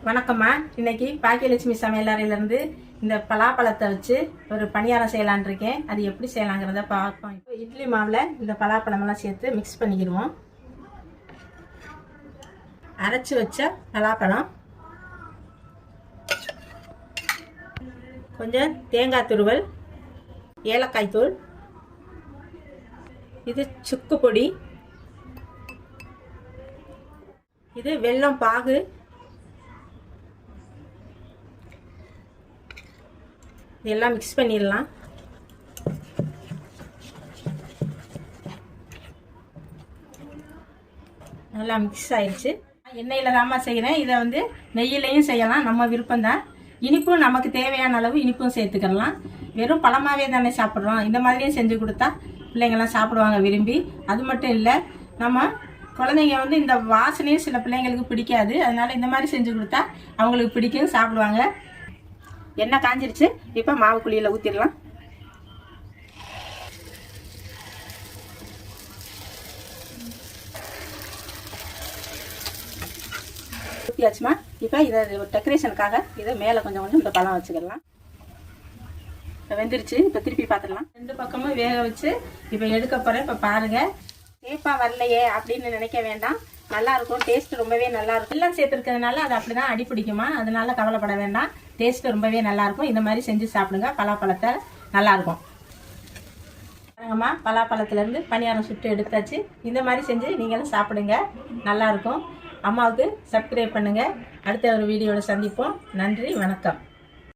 வணக்கம்மா. இன்னைக்கு பாக்கியலட்சுமி சமையலறையிலேருந்து இந்த பலாப்பழத்தை வச்சு ஒரு பணியாரம் செய்யலான் இருக்கேன். அது எப்படி செய்யலாங்கிறத பார்ப்போம். இப்போ இட்லி மாவில் இந்த பலாப்பழமெல்லாம் சேர்த்து மிக்ஸ் பண்ணிக்கிடுவோம். அரைச்சி வச்ச பலாப்பழம், கொஞ்சம் தேங்காய் துருவல், ஏலக்காய் தூள், இது சுக்கு பொடி, இது வெல்லம் பாகு, இதெல்லாம் மிக்ஸ் பண்ணிடலாம். நல்லா மிக்ஸ் ஆயிடுச்சு. எண்ணெயில் தாம்மா செய்கிறேன். இதை வந்து நெய்யிலையும் செய்யலாம், நம்ம விருப்பம்தான். இனிப்பும் நமக்கு தேவையான அளவு இனிப்பும் சேர்த்துக்கலாம். வெறும் பழமாவே தானே சாப்பிட்றோம். இந்த மாதிரியும் செஞ்சு கொடுத்தா பிள்ளைங்கள்லாம் சாப்பிடுவாங்க விரும்பி. அது மட்டும் இல்லை, நம்ம குழந்தைங்க வந்து இந்த வாசனையும் சில பிள்ளைங்களுக்கு பிடிக்காது. அதனால இந்த மாதிரி செஞ்சு கொடுத்தா அவங்களுக்கு பிடிக்கும், சாப்பிடுவாங்க. எண்ணெய் காஞ்சிருச்சு. இப்போ மாவு குழியில் ஊற்றிடலாம். ஊற்றியாச்சுமா. இப்போ இதை டெக்கரேஷனுக்காக இதை மேலே கொஞ்சம் கொஞ்சம் இந்த பழம் வச்சுக்கலாம். இப்போ வெந்துருச்சு. இப்போ திருப்பி பார்த்துடலாம். ரெண்டு பக்கமும் வேக வச்சு இப்போ எடுக்க போகிறேன். இப்போ பாருங்கள். சேஃபாக வரலையே அப்படின்னு நினைக்க வேண்டாம். நல்லா இருக்கும். டேஸ்ட் ரொம்பவே நல்லா இருக்கும். எல்லாம் சேர்த்துருக்கிறதுனால அது அப்படிதான் அடி பிடிக்குமா, அதனால கவலைப்பட வேண்டாம். டேஸ்ட் ரொம்பவே நல்லா இருக்கும். இந்த மாதிரி செஞ்சு சாப்பிடுங்க. பலாப்பழத்தை நல்லா இருக்கும். பாருங்கம்மா, பலாப்பழத்துலேருந்து பணியாரம் சுட்டு எடுத்தாச்சு. இந்த மாதிரி செஞ்சு நீங்களும் சாப்பிடுங்க, நல்லா இருக்கும். அம்மாவுக்கு சப்ஸ்கிரைப் பண்ணுங்க. அடுத்த ஒரு வீடியோவில் சந்திப்போம். நன்றி, வணக்கம்.